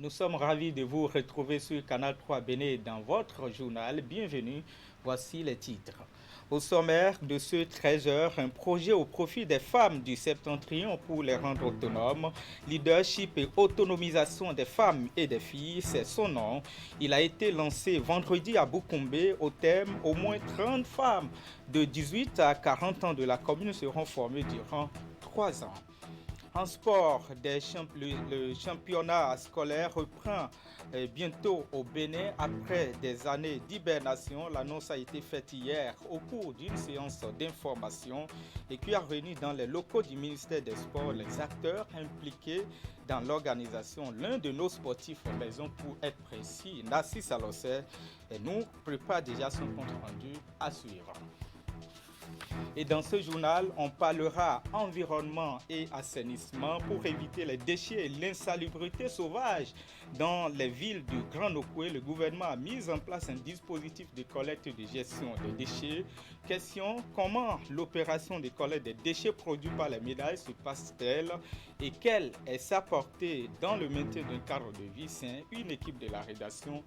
Nous sommes ravis de vous retrouver sur Canal 3 Bénin dans votre journal. Bienvenue, voici les titres. Au sommaire de ce 13h, un projet au profit des femmes du Septentrion pour les rendre autonomes. Leadership et autonomisation des femmes et des filles, c'est son nom. Il a été lancé vendredi à Boukombé au thème « Au moins 30 femmes de 18 à 40 ans de la commune seront formées durant 3 ans ». En sport, le championnat scolaire reprend bientôt au Bénin après des années d'hibernation. L'annonce a été faite hier au cours d'une séance d'information et qui a réuni dans les locaux du ministère des Sports les acteurs impliqués dans l'organisation. L'un de nos sportifs maison pour être précis, Narcisse Alossé, nous prépare déjà son compte rendu à suivre. Et dans ce journal, on parlera environnement et assainissement pour éviter les déchets et l'insalubrité sauvage dans les villes du Grand Nokoué. Le gouvernement a mis en place un dispositif de collecte et de gestion des déchets. Question, comment l'opération de collecte des déchets produits par les médailles se passe-t-elle et quelle est sa portée dans le maintien d'un cadre de vie sain? Une équipe de la rédaction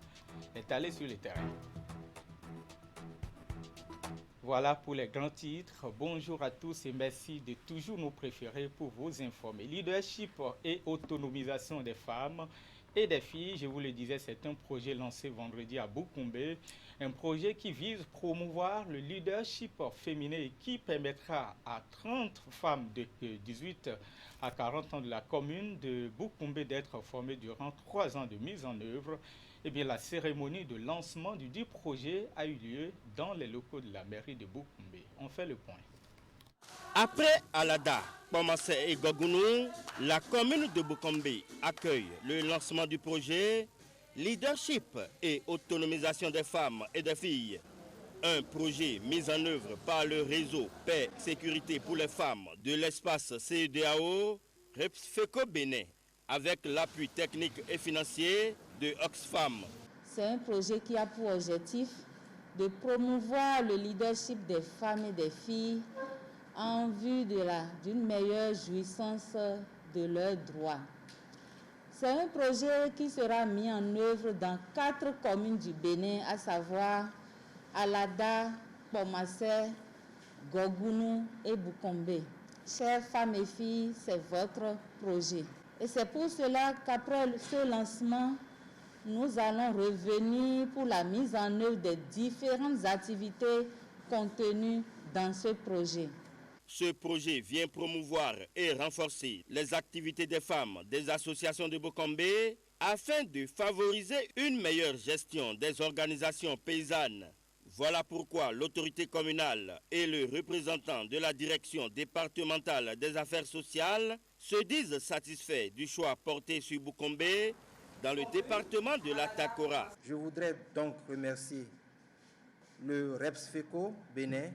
est allée sur le terrain. Voilà pour les grands titres. Bonjour à tous et merci de toujours nous préférer pour vous informer. Leadership et autonomisation des femmes et des filles, je vous le disais, c'est un projet lancé vendredi à Boukombé. Un projet qui vise à promouvoir le leadership féminin et qui permettra à 30 femmes de 18 à 40 ans de la commune de Boukombé d'être formées durant 3 ans de mise en œuvre. Eh bien, la cérémonie de lancement du dit projet a eu lieu dans les locaux de la mairie de Boukombé. On fait le point. Après Alada, Pomassé et Gogounou, la commune de Boukombé accueille le lancement du projet Leadership et autonomisation des femmes et des filles. Un projet mis en œuvre par le réseau Paix Sécurité pour les femmes de l'espace CEDAO, REPSFECO Bénin, avec l'appui technique et financier de Oxfam. C'est un projet qui a pour objectif de promouvoir le leadership des femmes et des filles en vue d'une meilleure jouissance de leurs droits. C'est un projet qui sera mis en œuvre dans 4 communes du Bénin, à savoir Alada, Pomassé, Gogounou et Boukombé. Chères femmes et filles, c'est votre projet. Et c'est pour cela qu'après ce lancement, nous allons revenir pour la mise en œuvre des différentes activités contenues dans ce projet. Ce projet vient promouvoir et renforcer les activités des femmes des associations de Boukombé afin de favoriser une meilleure gestion des organisations paysannes. Voilà pourquoi l'autorité communale et le représentant de la direction départementale des affaires sociales se disent satisfaits du choix porté sur Boukombé dans le département de la Takora. Je voudrais donc remercier le REPSFECO Bénin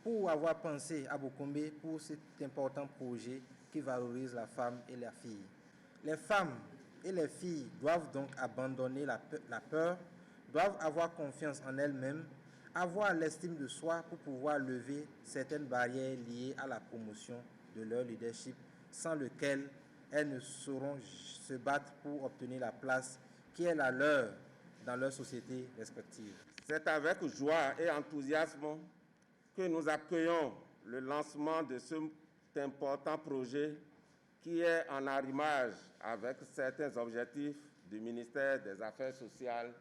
pour avoir pensé à Boukombé pour cet important projet qui valorise la femme et la fille. Les femmes et les filles doivent donc abandonner la peur, doivent avoir confiance en elles-mêmes, avoir l'estime de soi pour pouvoir lever certaines barrières liées à la promotion de leur leadership, sans lequel elles ne sauront se battre pour obtenir la place qui est la leur dans leur société respective. C'est avec joie et enthousiasme que nous accueillons le lancement de cet important projet qui est en arrimage avec certains objectifs du ministère des Affaires sociales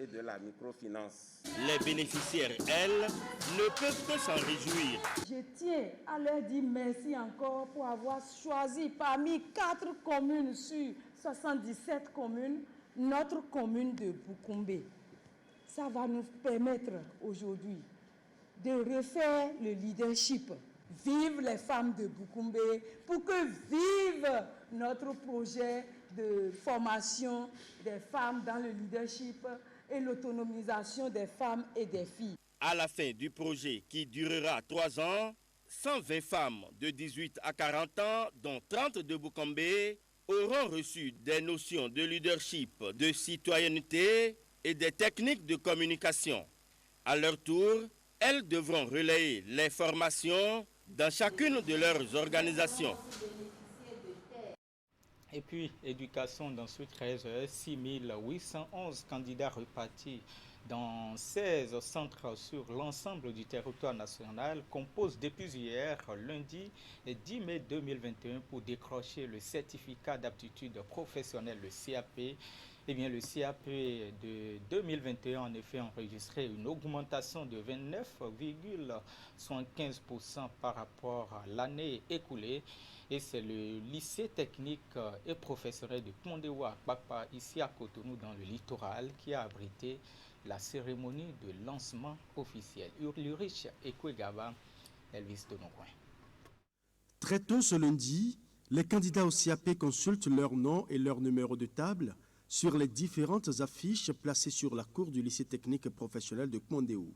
et de la microfinance. Les bénéficiaires, elles, ne peuvent que s'en réjouir. Je tiens à leur dire merci encore pour avoir choisi parmi 4 communes sur 77 communes, notre commune de Boukombé. Ça va nous permettre aujourd'hui de refaire le leadership. Vive les femmes de Boukombé pour que vive notre projet de formation des femmes dans le leadership et l'autonomisation des femmes et des filles. À la fin du projet qui durera 3 ans, 120 femmes de 18 à 40 ans, dont 30 de Boukombé, auront reçu des notions de leadership, de citoyenneté et des techniques de communication. À leur tour, elles devront relayer les formations dans chacune de leurs organisations. Et puis, éducation dans ce 13h, 6811 candidats repartis dans 16 centres sur l'ensemble du territoire national composent depuis hier, lundi 10 mai 2021, pour décrocher le certificat d'aptitude professionnelle, le CAP. Eh bien, le CAP de 2021 en effet enregistré une augmentation de 29,75% par rapport à l'année écoulée. Et c'est le lycée technique et professionnel de Kondewa Papa, ici à Cotonou, dans le littoral, qui a abrité la cérémonie de lancement officiel. Ulrich Ekwegaba, Elvis Donocoin. Très tôt ce lundi, les candidats au CAP consultent leur nom et leur numéro de table sur les différentes affiches placées sur la cour du lycée technique professionnel de Kondéou.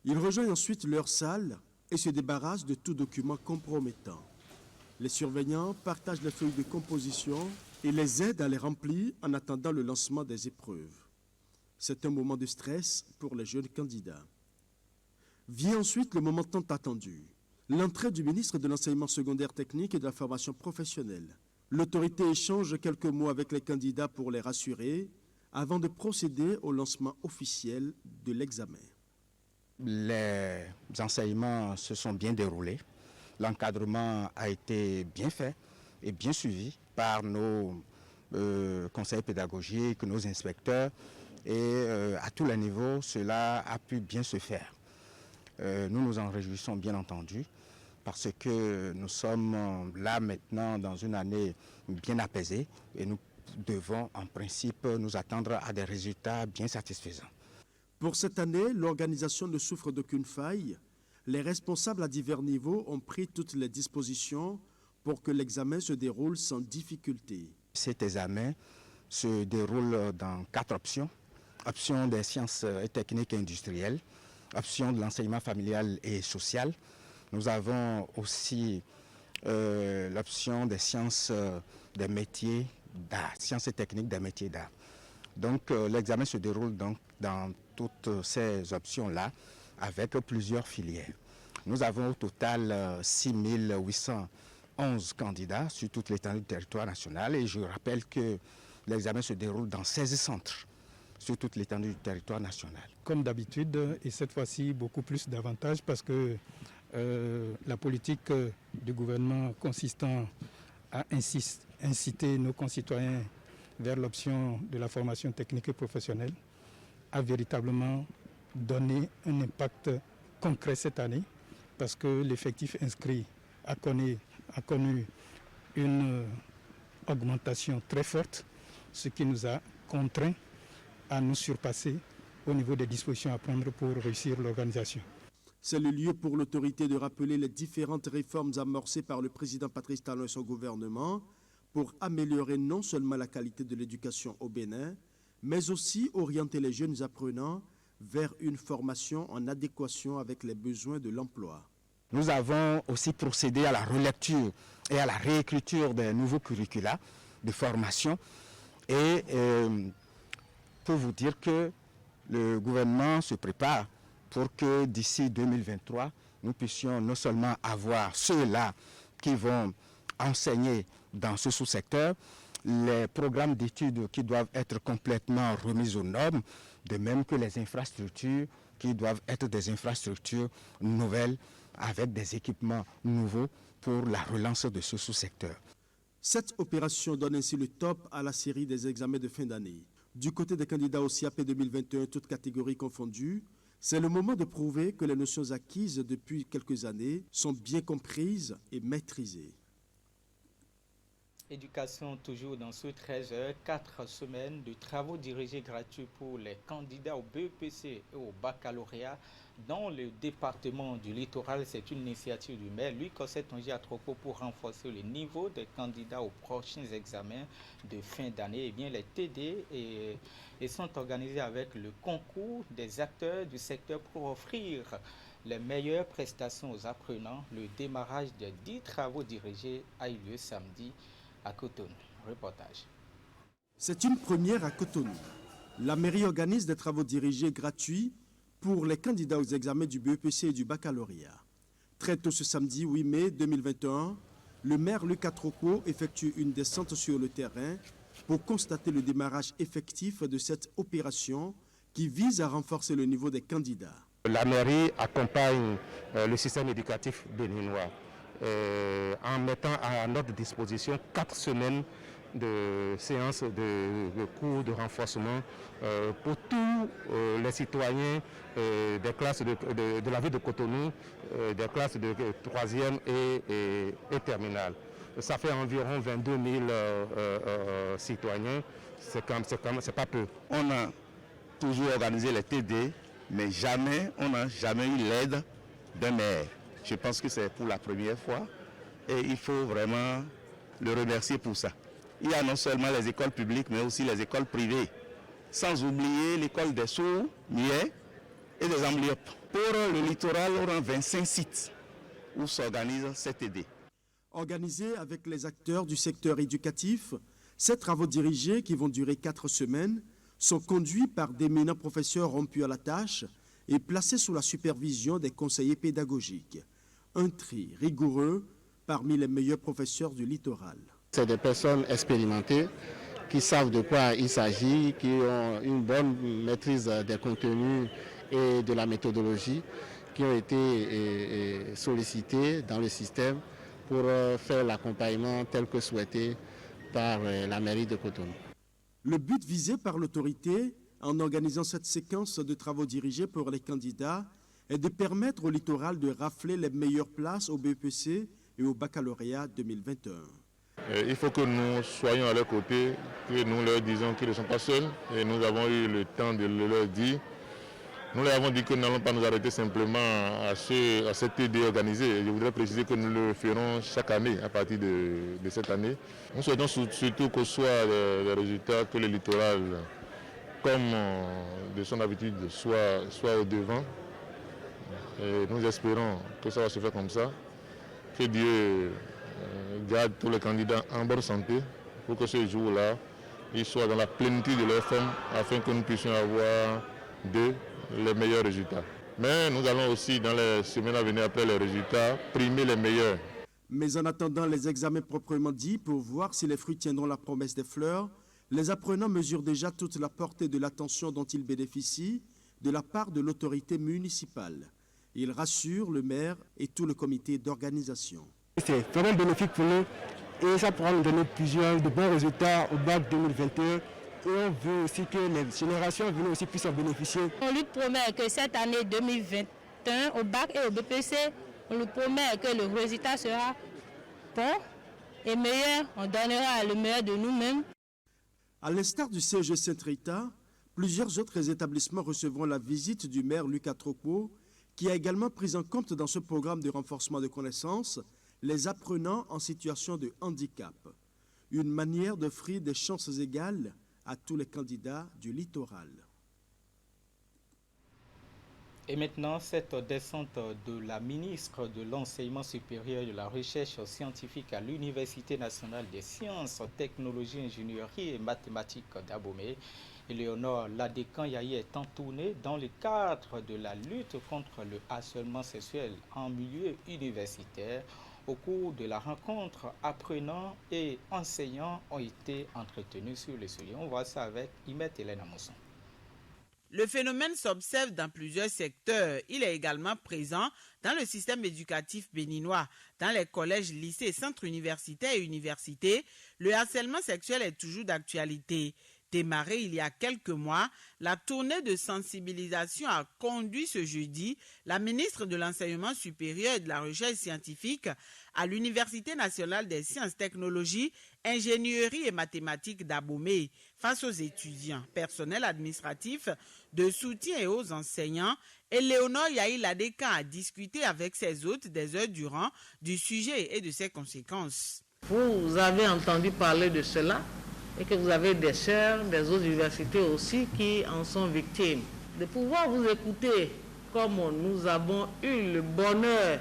Ils rejoignent ensuite leur salle et se débarrassent de tout document compromettant. Les surveillants partagent les feuilles de composition et les aident à les remplir en attendant le lancement des épreuves. C'est un moment de stress pour les jeunes candidats. Vient ensuite le moment tant attendu, l'entrée du ministre de l'Enseignement secondaire technique et de la formation professionnelle. L'autorité échange quelques mots avec les candidats pour les rassurer avant de procéder au lancement officiel de l'examen. Les enseignements se sont bien déroulés. L'encadrement a été bien fait et bien suivi par nos conseils pédagogiques, nos inspecteurs. Et à tous les niveaux, cela a pu bien se faire. Nous nous en réjouissons bien entendu, parce que nous sommes là maintenant dans une année bien apaisée et nous devons en principe nous attendre à des résultats bien satisfaisants. Pour cette année, l'organisation ne souffre d'aucune faille. Les responsables à divers niveaux ont pris toutes les dispositions pour que l'examen se déroule sans difficulté. Cet examen se déroule dans 4 options. Option des sciences et techniques industrielles, option de l'enseignement familial et social. Nous avons aussi l'option des sciences des métiers d'art, sciences et techniques des métiers d'art. Donc l'examen se déroule donc dans toutes ces options-là avec plusieurs filières. Nous avons au total 6811 candidats sur toute l'étendue du territoire national et je rappelle que l'examen se déroule dans 16 centres sur toute l'étendue du territoire national. Comme d'habitude, et cette fois-ci beaucoup plus d'avantages parce que la politique du gouvernement consistant à inciter nos concitoyens vers l'option de la formation technique et professionnelle a véritablement donné un impact concret cette année parce que l'effectif inscrit a connu une augmentation très forte, ce qui nous a contraints à nous surpasser au niveau des dispositions à prendre pour réussir l'organisation. C'est le lieu pour l'autorité de rappeler les différentes réformes amorcées par le président Patrice Talon et son gouvernement pour améliorer non seulement la qualité de l'éducation au Bénin, mais aussi orienter les jeunes apprenants vers une formation en adéquation avec les besoins de l'emploi. Nous avons aussi procédé à la relecture et à la réécriture des nouveaux curricula de formation et pour vous dire que le gouvernement se prépare pour que d'ici 2023, nous puissions non seulement avoir ceux-là qui vont enseigner dans ce sous-secteur, les programmes d'études qui doivent être complètement remis aux normes, de même que les infrastructures qui doivent être des infrastructures nouvelles avec des équipements nouveaux pour la relance de ce sous-secteur. Cette opération donne ainsi le top à la série des examens de fin d'année. Du côté des candidats au CAP 2021, toutes catégories confondues, c'est le moment de prouver que les notions acquises depuis quelques années sont bien comprises et maîtrisées. Éducation toujours dans ce 13h, 4 semaines de travaux dirigés gratuits pour les candidats au BEPC et au baccalauréat dans le département du littoral. C'est une initiative du maire Louis Cosset-Tongi Atroko pour renforcer le niveau des candidats aux prochains examens de fin d'année. Eh bien, les TD sont organisés avec le concours des acteurs du secteur pour offrir les meilleures prestations aux apprenants. Le démarrage des 10 travaux dirigés a eu lieu samedi à Cotonou. Reportage. C'est une première à Cotonou. La mairie organise des travaux dirigés gratuits pour les candidats aux examens du BEPC et du baccalauréat. Très tôt ce samedi 8 mai 2021, le maire Lucas Trocco effectue une descente sur le terrain pour constater le démarrage effectif de cette opération qui vise à renforcer le niveau des candidats. La mairie accompagne le système éducatif béninois en mettant à notre disposition 4 semaines de séances de cours de renforcement pour tous les citoyens des classes de la ville de Cotonou, des classes de 3e et terminale. Ça fait environ 22 000 citoyens, c'est pas peu. On a toujours organisé les TD, mais on n'a jamais eu l'aide d'un maire. Je pense que c'est pour la première fois et il faut vraiment le remercier pour ça. Il y a non seulement les écoles publiques, mais aussi les écoles privées, sans oublier l'école des sourds, muets et des amblyopes. Pour le littoral, on a 25 sites où s'organise cette TD. Organisés avec les acteurs du secteur éducatif, ces travaux dirigés, qui vont durer 4 semaines, sont conduits par d'éminents professeurs rompus à la tâche et placés sous la supervision des conseillers pédagogiques. Un tri rigoureux parmi les meilleurs professeurs du littoral. C'est des personnes expérimentées qui savent de quoi il s'agit, qui ont une bonne maîtrise des contenus et de la méthodologie, qui ont été sollicités dans le système pour faire l'accompagnement tel que souhaité par la mairie de Cotonou. Le but visé par l'autorité, en organisant cette séquence de travaux dirigés pour les candidats, est de permettre au littoral de rafler les meilleures places au BEPC et au baccalauréat 2021. Il faut que nous soyons à leur côté, que nous leur disions qu'ils ne sont pas seuls. Et nous avons eu le temps de le leur dire. Nous leur avons dit que nous n'allons pas nous arrêter simplement à cette TD organisée. Je voudrais préciser que nous le ferons chaque année à partir de cette année. Nous souhaitons surtout que ce soit les résultats, que le littoral, comme de son habitude, soit au devant. Et nous espérons que ça va se faire comme ça. Que Dieu garde tous les candidats en bonne santé pour que ce jour-là, ils soient dans la plénitude de leur forme afin que nous puissions avoir d'eux les meilleurs résultats. Mais nous allons aussi, dans les semaines à venir après les résultats, primer les meilleurs. Mais en attendant les examens proprement dits, pour voir si les fruits tiendront la promesse des fleurs, les apprenants mesurent déjà toute la portée de l'attention dont ils bénéficient de la part de l'autorité municipale. Ils rassurent le maire et tout le comité d'organisation. C'est vraiment bénéfique pour nous et ça pourra nous donner de bons résultats au bac 2021. Et on veut aussi que les générations venues aussi puissent en bénéficier. On lui promet que cette année 2021, au bac et au BPC, on lui promet que le résultat sera bon et meilleur. On donnera le meilleur de nous-mêmes. À l'instar du CEG Saint-Rita, plusieurs autres établissements recevront la visite du maire Lucas Trocco, qui a également pris en compte dans ce programme de renforcement de connaissances les apprenants en situation de handicap. Une manière d'offrir des chances égales à tous les candidats du littoral. Et maintenant, cette descente de la ministre de l'Enseignement supérieur et de la Recherche scientifique à l'Université nationale des sciences, technologies, ingénierie et mathématiques d'Abomey, Éléonore Ladékan-Yahi, est entournée dans le cadre de la lutte contre le harcèlement sexuel en milieu universitaire. Au cours de la rencontre, apprenants et enseignants ont été entretenus sur le sujet. On voit ça avec Imette Hélène Amosson. Le phénomène s'observe dans plusieurs secteurs. Il est également présent dans le système éducatif béninois. Dans les collèges, lycées, centres universitaires et universités, le harcèlement sexuel est toujours d'actualité. Démarrée il y a quelques mois, la tournée de sensibilisation a conduit ce jeudi la ministre de l'Enseignement supérieur et de la Recherche scientifique à l'Université nationale des sciences, technologies, ingénierie et mathématiques d'Abomey face aux étudiants, personnel administratif, de soutien et aux enseignants. Éléonore Yahi Ladékan a discuté avec ses hôtes des heures durant du sujet et de ses conséquences. Vous avez entendu parler de cela et que vous avez des sœurs des autres universités aussi qui en sont victimes. De pouvoir vous écouter comme nous avons eu le bonheur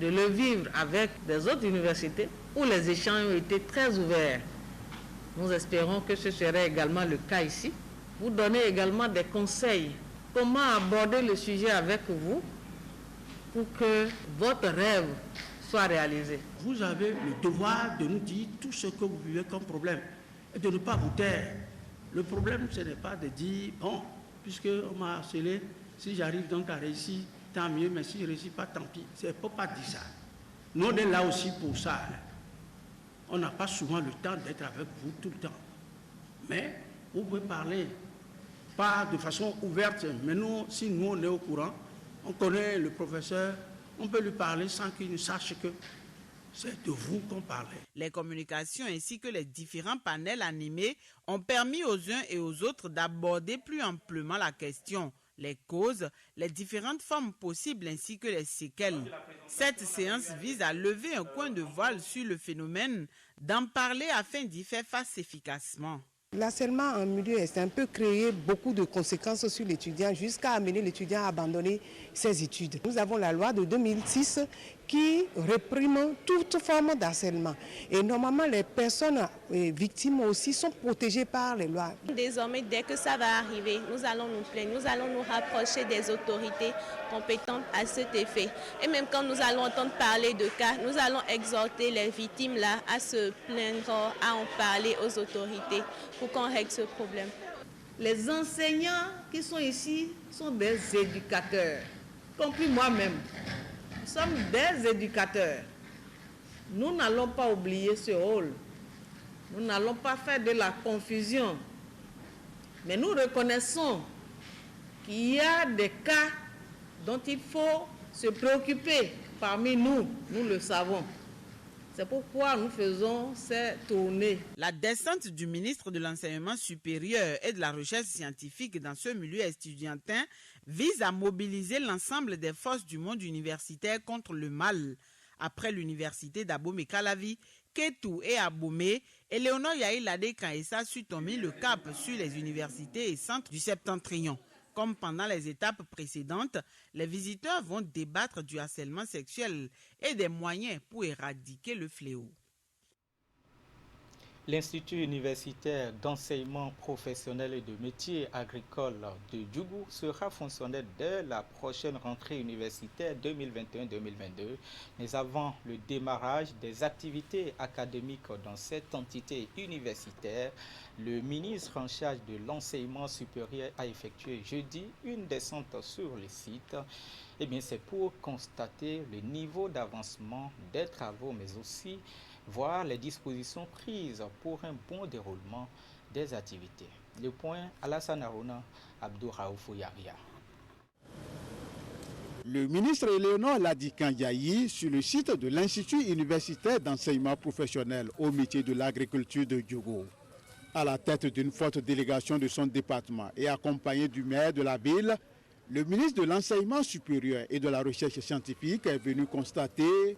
de le vivre avec des autres universités où les échanges ont été très ouverts. Nous espérons que ce serait également le cas ici. Vous donnez également des conseils. Comment aborder le sujet avec vous pour que votre rêve soit réalisé. Vous avez le devoir de nous dire tout ce que vous vivez comme problème et de ne pas vous taire. Le problème, ce n'est pas de dire, bon, puisqu'on m'a harcelé, si j'arrive donc à réussir, tant mieux, mais si je ne réussis pas, tant pis. Il ne faut pas dire ça. Nous, on est là aussi pour ça. On n'a pas souvent le temps d'être avec vous tout le temps. Mais vous pouvez parler, pas de façon ouverte, mais nous, si nous, on est au courant, on connaît le professeur, on peut lui parler sans qu'il ne sache que c'est de vous qu'on parlait. Les communications ainsi que les différents panels animés ont permis aux uns et aux autres d'aborder plus amplement la question, les causes, les différentes formes possibles ainsi que les séquelles. Cette séance vise à lever un coin de voile sur le phénomène, d'en parler afin d'y faire face efficacement. L'harcèlement en milieu est un peu créé beaucoup de conséquences sur l'étudiant jusqu'à amener l'étudiant à abandonner ses études. Nous avons la loi de 2006 qui réprime toute forme d'harcèlement. Et normalement, les personnes victimes aussi sont protégées par les lois. Désormais, dès que ça va arriver, nous allons nous plaindre, nous allons nous rapprocher des autorités compétentes à cet effet. Et même quand nous allons entendre parler de cas, nous allons exhorter les victimes là à se plaindre, à en parler aux autorités pour qu'on règle ce problème. Les enseignants qui sont ici sont des éducateurs, compris moi-même. Nous sommes des éducateurs. Nous n'allons pas oublier ce rôle. Nous n'allons pas faire de la confusion. Mais nous reconnaissons qu'il y a des cas dont il faut se préoccuper parmi nous. Nous le savons. C'est pourquoi nous faisons ces tournées. La descente du ministre de l'Enseignement supérieur et de la Recherche scientifique dans ce milieu estudiantin vise à mobiliser l'ensemble des forces du monde universitaire contre le mal. Après l'université d'Abomey-Calavi, Kétou et Abomey, Éléonore Yaïladé Kaïssa sut mis le cap sur les universités et centres du Septentrion. Comme pendant les étapes précédentes, les visiteurs vont débattre du harcèlement sexuel et des moyens pour éradiquer le fléau. L'Institut universitaire d'enseignement professionnel et de métiers agricoles de Djougou sera fonctionnel dès la prochaine rentrée universitaire 2021-2022. Mais avant le démarrage des activités académiques dans cette entité universitaire, le ministre en charge de l'enseignement supérieur a effectué jeudi une descente sur le site. C'est pour constater le niveau d'avancement des travaux, mais aussi voir les dispositions prises pour un bon déroulement des activités. Le point, Alassane Arona, Abdou Raoufou Yaria. Le ministre Éléonore Ladikan-Yahi sur le site de l'Institut universitaire d'enseignement professionnel au métier de l'agriculture de Djougou. À la tête d'une forte délégation de son département et accompagné du maire de la ville, le ministre de l'Enseignement supérieur et de la Recherche scientifique est venu constater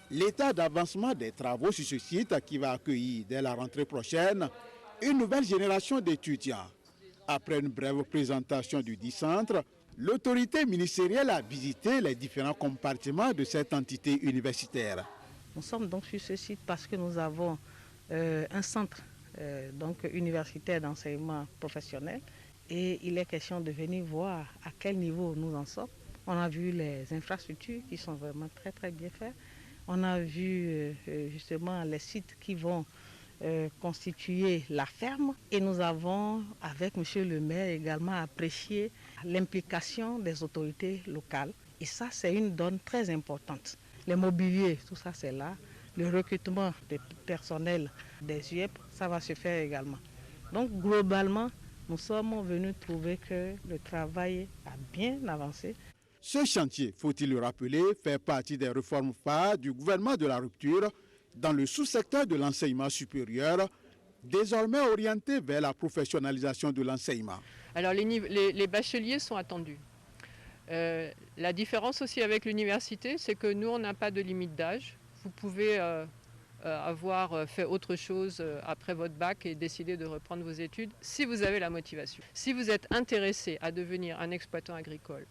l'état d'avancement des travaux sur ce site qui va accueillir dès la rentrée prochaine une nouvelle génération d'étudiants. Après une brève présentation du dit centre, l'autorité ministérielle a visité les différents compartiments de cette entité universitaire. Nous sommes donc sur ce site parce que nous avons un centre universitaire d'enseignement professionnel et il est question de venir voir à quel niveau nous en sommes. On a vu les infrastructures qui sont vraiment très très bien faites. On a vu justement les sites qui vont constituer la ferme et nous avons, avec M. le maire, également apprécié l'implication des autorités locales. Et ça, c'est une donne très importante. Les mobiliers, tout ça, c'est là. Le recrutement des personnels des UEP, ça va se faire également. Donc, globalement, nous sommes venus trouver que le travail a bien avancé. Ce chantier, faut-il le rappeler, fait partie des réformes phares du gouvernement de la rupture dans le sous-secteur de l'enseignement supérieur, désormais orienté vers la professionnalisation de l'enseignement. Alors les bacheliers sont attendus. La différence aussi avec l'université, c'est que nous, on n'a pas de limite d'âge. Vous pouvez avoir fait autre chose après votre bac et décider de reprendre vos études si vous avez la motivation. Si vous êtes intéressé à devenir un exploitant agricole,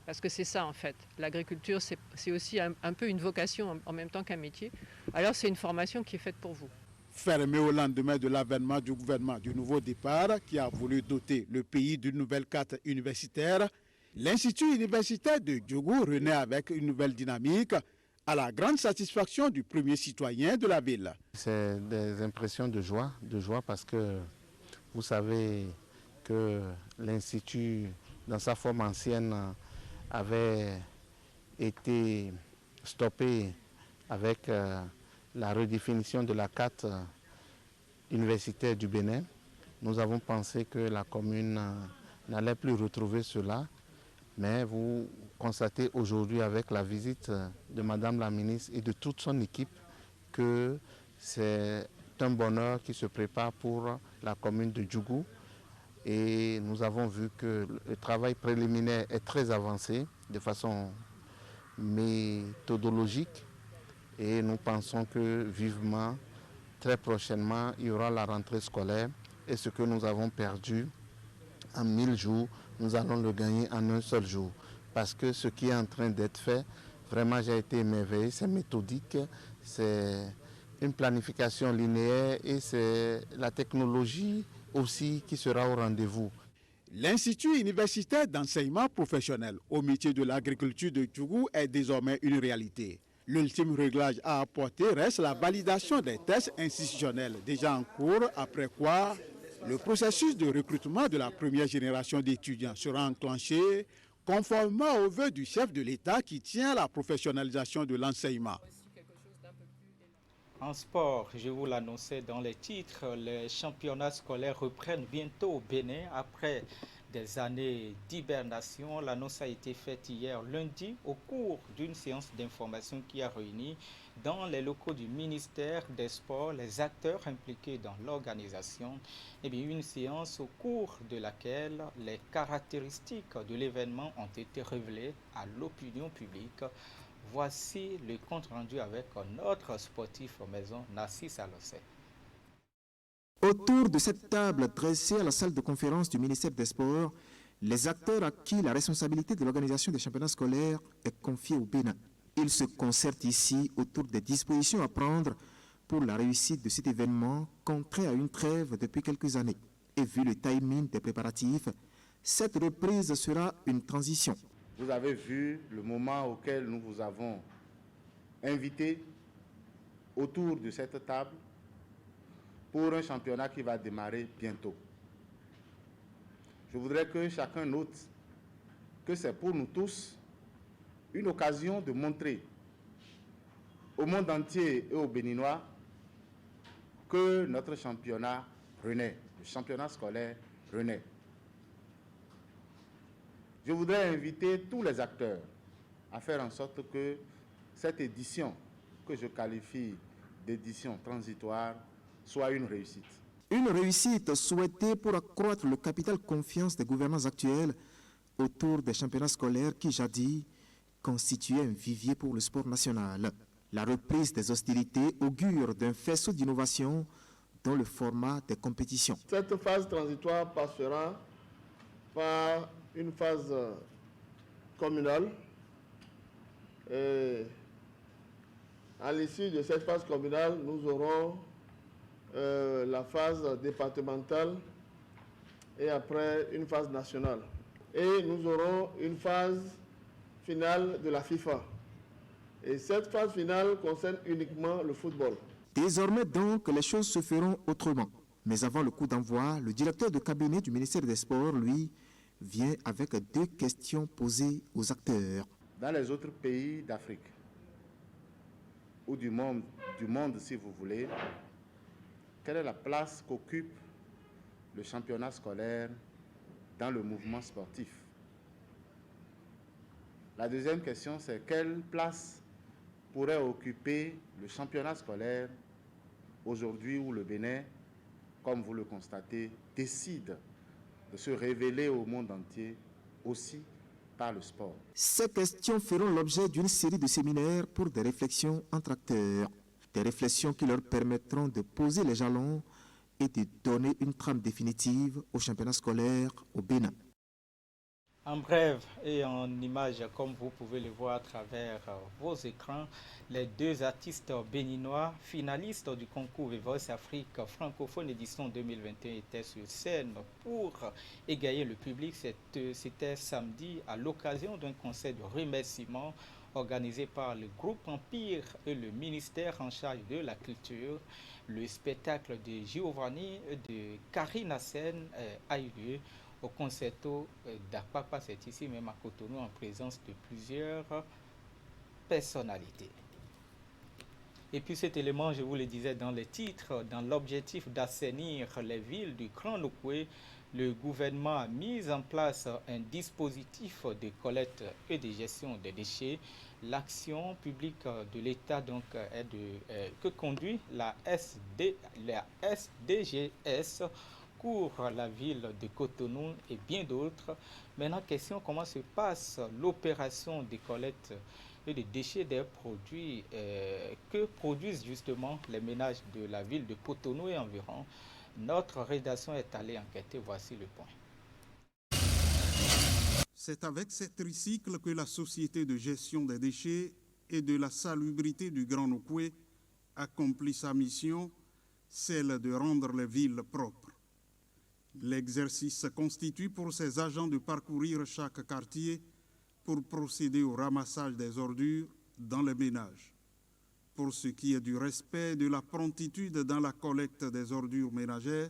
parce que c'est ça en fait, l'agriculture c'est aussi un peu une vocation en même temps qu'un métier, alors c'est une formation qui est faite pour vous. Fermé au lendemain de l'avènement du gouvernement du nouveau départ qui a voulu doter le pays d'une nouvelle carte universitaire, l'Institut universitaire de Djougou renaît avec une nouvelle dynamique à la grande satisfaction du premier citoyen de la ville. C'est des impressions de joie parce que vous savez que l'Institut, dans sa forme ancienne, avait été stoppé avec la redéfinition de la carte universitaire du Bénin. Nous avons pensé que la commune n'allait plus retrouver cela, mais vous constatez aujourd'hui avec la visite de Madame la ministre et de toute son équipe que c'est un bonheur qui se prépare pour la commune de Djougou. Et nous avons vu que le travail préliminaire est très avancé de façon méthodologique et nous pensons que vivement, très prochainement, il y aura la rentrée scolaire et ce que nous avons perdu en 1000 jours, nous allons le gagner en un seul jour. Parce que ce qui est en train d'être fait, vraiment j'ai été émerveillé, c'est méthodique, c'est une planification linéaire et c'est la technologie aussi qui sera au rendez-vous. L'Institut universitaire d'enseignement professionnel au métier de l'agriculture de Djougou est désormais une réalité. L'ultime réglage à apporter reste la validation des tests institutionnels déjà en cours, après quoi le processus de recrutement de la première génération d'étudiants sera enclenché conformément aux vœux du chef de l'État qui tient à la professionnalisation de l'enseignement. En sport, je vous l'annonçais dans les titres, les championnats scolaires reprennent bientôt au Bénin après des années d'hibernation. L'annonce a été faite hier lundi au cours d'une séance d'information qui a réuni dans les locaux du ministère des Sports les acteurs impliqués dans l'organisation. Eh bien, une séance au cours de laquelle les caractéristiques de l'événement ont été révélées à l'opinion publique. Voici le compte rendu avec notre sportif maison, Narcisse Alossé. Autour de cette table dressée à la salle de conférence du ministère des Sports, les acteurs à qui la responsabilité de l'organisation des championnats scolaires est confiée au Bénin. Ils se concertent ici autour des dispositions à prendre pour la réussite de cet événement contraint à une trêve depuis quelques années. Et vu le timing des préparatifs, cette reprise sera une transition. Vous avez vu le moment auquel nous vous avons invité autour de cette table pour un championnat qui va démarrer bientôt. Je voudrais que chacun note que c'est pour nous tous une occasion de montrer au monde entier et aux Béninois que notre championnat renaît, le championnat scolaire renaît. Je voudrais inviter tous les acteurs à faire en sorte que cette édition, que je qualifie d'édition transitoire, soit une réussite. Une réussite souhaitée pour accroître le capital confiance des gouvernants actuels autour des championnats scolaires qui, jadis, constituaient un vivier pour le sport national. La reprise des hostilités augure d'un faisceau d'innovation dans le format des compétitions. Cette phase transitoire passera par une phase communale. Et à l'issue de cette phase communale, nous aurons la phase départementale et après une phase nationale. Et nous aurons une phase finale de la FIFA. Et cette phase finale concerne uniquement le football. Désormais donc, les choses se feront autrement. Mais avant le coup d'envoi, le directeur de cabinet du ministère des Sports, lui, vient avec deux questions posées aux acteurs. Dans les autres pays d'Afrique, ou du monde si vous voulez, quelle est la place qu'occupe le championnat scolaire dans le mouvement sportif? La deuxième question, c'est quelle place pourrait occuper le championnat scolaire aujourd'hui où le Bénin, comme vous le constatez, décide de se révéler au monde entier aussi par le sport. Ces questions feront l'objet d'une série de séminaires pour des réflexions entre acteurs. Des réflexions qui leur permettront de poser les jalons et de donner une trame définitive au championnat scolaire au Bénin. En bref et en images, comme vous pouvez le voir à travers vos écrans, les deux artistes béninois finalistes du concours Voice Afrique francophone édition 2021 étaient sur scène pour égayer le public. C'était samedi à l'occasion d'un concert de remerciement organisé par le groupe Empire et le ministère en charge de la culture. Le spectacle de Giovanni de Karina Sen a eu lieu au concerto d'Apapa, c'est ici même à Cotonou, en présence de plusieurs personnalités. Et puis cet élément, je vous le disais dans les titres, dans l'objectif d'assainir les villes du Grand Nokoué, le gouvernement a mis en place un dispositif de collecte et de gestion des déchets. L'action publique de l'État donc que conduit la SDGS couvre la ville de Cotonou et bien d'autres. Maintenant, question, comment se passe l'opération de collecte et de déchets des produits que produisent justement les ménages de la ville de Cotonou et environ. Notre rédaction est allée enquêter, voici le point. C'est avec ces tricycles que la Société de gestion des déchets et de la salubrité du Grand Nokoué accomplit sa mission, celle de rendre les villes propres. L'exercice constitue pour ces agents de parcourir chaque quartier pour procéder au ramassage des ordures dans les ménages. Pour ce qui est du respect de la promptitude dans la collecte des ordures ménagères,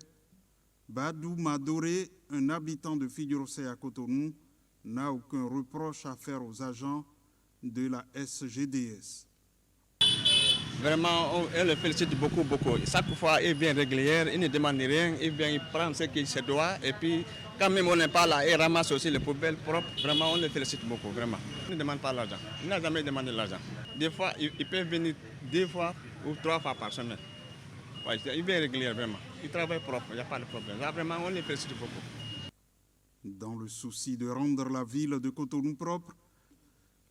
Badou Madoré, un habitant de Fidjorosé à Cotonou, n'a aucun reproche à faire aux agents de la SGDS. Vraiment, on le félicite beaucoup. Chaque fois, il vient régulière, il ne demande rien, il vient prendre ce qu'il se doit. Et puis, quand même on n'est pas là, il ramasse aussi les poubelles propres. Vraiment, on le félicite beaucoup, vraiment. Il ne demande pas l'argent. Il n'a jamais demandé l'argent. Des fois, il peut venir 2 fois ou 3 fois par semaine. Ouais, il vient régulière, vraiment. Il travaille propre, il n'y a pas de problème. Là, vraiment, on le félicite beaucoup. Dans le souci de rendre la ville de Cotonou propre,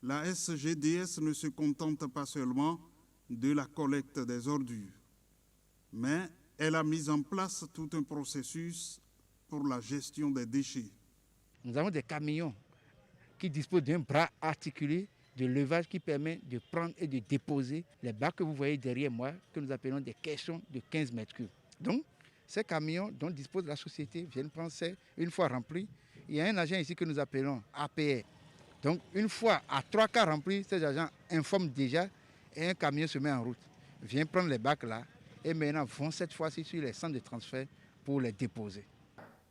la SGDS ne se contente pas seulement de la collecte des ordures, mais elle a mis en place tout un processus pour la gestion des déchets. Nous avons des camions qui disposent d'un bras articulé de levage qui permet de prendre et de déposer les bacs que vous voyez derrière moi, que nous appelons des caissons de 15 mètres cubes. Donc, ces camions dont dispose la société viennent prendre ça une fois remplis. Il y a un agent ici que nous appelons APR. Donc, une fois à 3/4 remplis, ces agents informent déjà et un camion se met en route, vient prendre les bacs là et maintenant vont cette fois-ci sur les centres de transfert pour les déposer.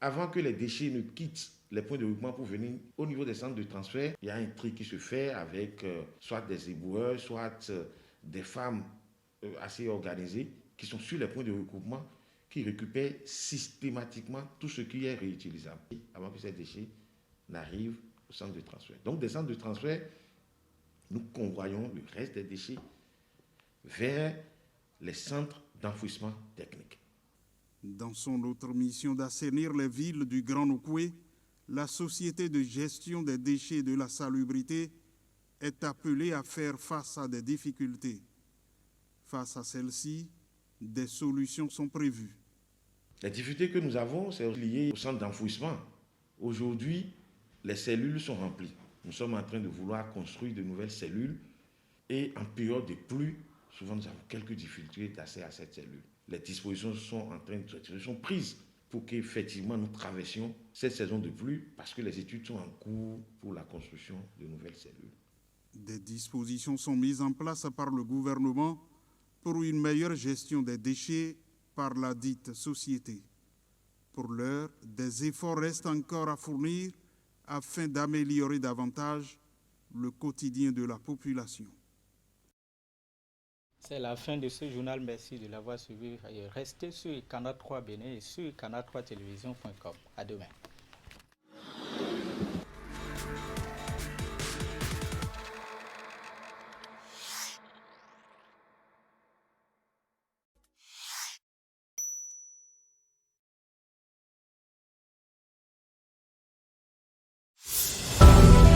Avant que les déchets ne quittent les points de regroupement pour venir au niveau des centres de transfert, il y a un tri qui se fait avec soit des éboueurs, soit des femmes assez organisées qui sont sur les points de regroupement, qui récupèrent systématiquement tout ce qui est réutilisable avant que ces déchets n'arrivent au centre de transfert. Donc des centres de transfert, nous convoyons le reste des déchets vers les centres d'enfouissement technique. Dans son autre mission d'assainir les villes du Grand Nokoué, la Société de gestion des déchets et de la salubrité est appelée à faire face à des difficultés. Face à celles-ci, des solutions sont prévues. Les difficultés que nous avons, c'est lié au centre d'enfouissement. Aujourd'hui, les cellules sont remplies. Nous sommes en train de vouloir construire de nouvelles cellules et en période de pluie, souvent nous avons quelques difficultés d'accès à cette cellule. Les dispositions sont prises pour qu'effectivement nous traversions cette saison de pluie parce que les études sont en cours pour la construction de nouvelles cellules. Des dispositions sont mises en place par le gouvernement pour une meilleure gestion des déchets par la dite société. Pour l'heure, des efforts restent encore à fournir afin d'améliorer davantage le quotidien de la population. C'est la fin de ce journal. Merci de l'avoir suivi. Restez sur Canal 3 Bénin et sur canal3télévision.com. À demain.